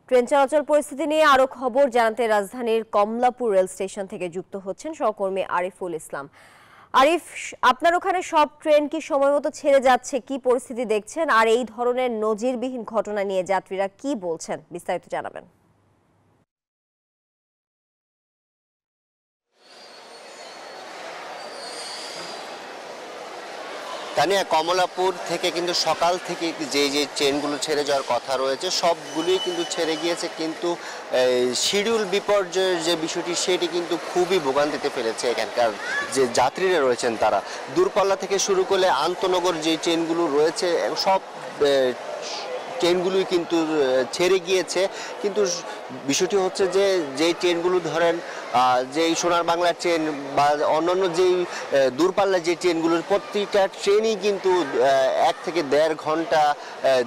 Train চলাচল পরিস্থিতি নিয়ে আরো খবর জানাতে রাজধানীর কমলাপুর রেল স্টেশন থেকে যুক্ত হচ্ছেন সহকর্মী আরিফুল ইসলাম। আরিফ, আপনার ওখানে সব ট্রেন কি সময়মতো ছেড়ে যাচ্ছে? কি পরিস্থিতি দেখছেন? আর এই ধরনের নজিরবিহীন ঘটনা নিয়ে যাত্রীরা কি বলছেন, বিস্তারিত জানাবেন। তানিয়া, কমলাপুর থেকে কিন্তু সকাল থেকে যে ট্রেনগুলো ছেড়ে যাওয়ার কথা রয়েছে সবগুলোই কিন্তু ছেড়ে গিয়েছে, কিন্তু শিডিউল বিপর্যয়ের যে বিষয়টি সেটি কিন্তু খুবই ভোগান্তিতে ফেলেছে এখানকার যে যাত্রীরা রয়েছেন তারা। দূরপাল্লা থেকে শুরু করলে আন্তনগর যে ট্রেনগুলো রয়েছে সব ট্রেনগুলোই কিন্তু ছেড়ে গিয়েছে। কিন্তু বিষয়টি হচ্ছে যে যেই ট্রেনগুলো ধরেন যেই সোনার বাংলা ট্রেন বা অন্যান্য যেই দূরপাল্লার যে ট্রেনগুলোর প্রতিটা ট্রেনই কিন্তু 1 থেকে 1.5 ঘন্টা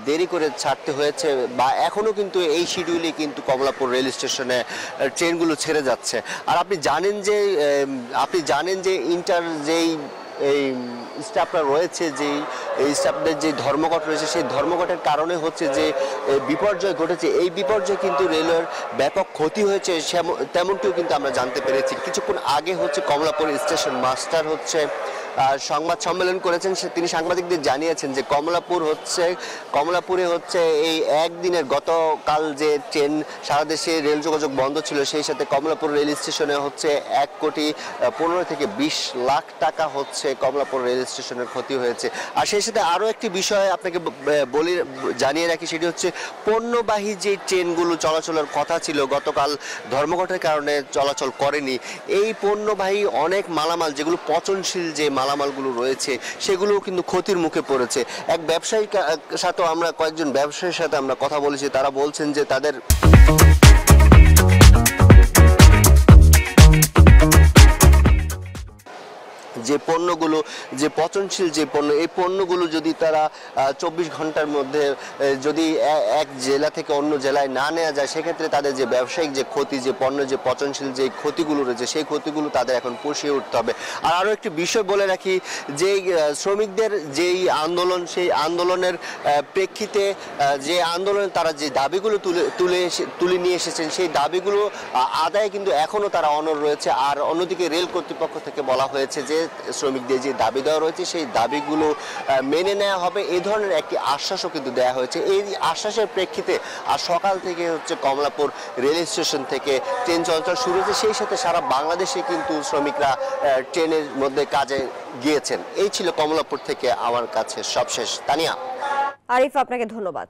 দেরি করে ছাড়তে হয়েছে, বা এখনও কিন্তু এই শিডিউলে কিন্তু কমলাপুর রেল স্টেশনে ট্রেনগুলো ছেড়ে যাচ্ছে। আর আপনি জানেন যে ইন্টার যেই এই স্টাফরা রয়েছে, যেই এই স্টাফদের যে ধর্মঘট রয়েছে সেই ধর্মঘটের কারণে হচ্ছে যে বিপর্যয় ঘটেছে। এই বিপর্যয় কিন্তু রেলের ব্যাপক ক্ষতি হয়েছে তেমনটিও কিন্তু আমরা জানতে পেরেছি। কিছুক্ষণ আগে হচ্ছে কমলাপুর স্টেশন মাস্টার হচ্ছে সংবাদ সম্মেলন করেছেন। তিনি সাংবাদিকদের জানিয়েছেন যে কমলাপুরে হচ্ছে এই একদিনের গতকাল যে ট্রেন সারা দেশে রেল যোগাযোগ বন্ধ ছিল, সেই সাথে কমলাপুর রেল স্টেশনে হচ্ছে 1,15 থেকে 20 লাখ টাকা হচ্ছে কমলাপুর রেল স্টেশনের ক্ষতি হয়েছে। আর সেই সাথে আরও একটি বিষয় আপনাকে জানিয়ে রাখি, সেটি হচ্ছে পণ্যবাহী যে ট্রেনগুলো চলাচলের কথা ছিল গতকাল ধর্মঘটের কারণে চলাচল করেনি। এই পণ্যবাহী অনেক মালামাল, যেগুলো পচনশীল যে মালামালগুলো রয়েছে সেগুলোও কিন্তু ক্ষতির মুখে পড়েছে। কয়েকজন ব্যবসায়ীর সাথে আমরা কথা বলেছি, তারা বলছেন যে তাদের যে পণ্যগুলো, যে পচনশীল যে পণ্য, এই পণ্যগুলো যদি তারা 24 ঘন্টার মধ্যে যদি এক জেলা থেকে অন্য জেলায় না নেওয়া যায়, সেক্ষেত্রে তাদের যে ব্যবসায়িক যে ক্ষতি, যে পণ্য যে পচনশীল যে ক্ষতিগুলো রয়েছে সেই ক্ষতিগুলো তাদের এখন পুষিয়ে উঠতে হবে। আর আরও একটি বিষয় বলে রাখি, যে শ্রমিকদের যেই আন্দোলন, সেই আন্দোলনের প্রেক্ষিতে যে আন্দোলনে তারা যে দাবিগুলো তুলে নিয়ে এসেছেন সেই দাবিগুলো আদায়ে কিন্তু এখনও তারা অনড় রয়েছে। আর অন্যদিকে রেল কর্তৃপক্ষ থেকে বলা হয়েছে যে শ্রমিকদের যে দাবি দেওয়া রয়েছে সেই দাবিগুলো মেনে নেওয়া হবে, এই ধরনের একটি আশ্বাসও কিন্তু দেওয়া হয়েছে। এই আশ্বাসের প্রেক্ষিতে আর সকাল থেকে হচ্ছে কমলাপুর রেল স্টেশন থেকে ট্রেন চলাচল শুরু হয়েছে। সেই সাথে সারা বাংলাদেশে কিন্তু শ্রমিকরা ট্রেনের মধ্যে কাজে গিয়েছেন। এই ছিল কমলাপুর থেকে আমার কাছে সবশেষ। তানিয়া। আরিফ, আপনাকে ধন্যবাদ।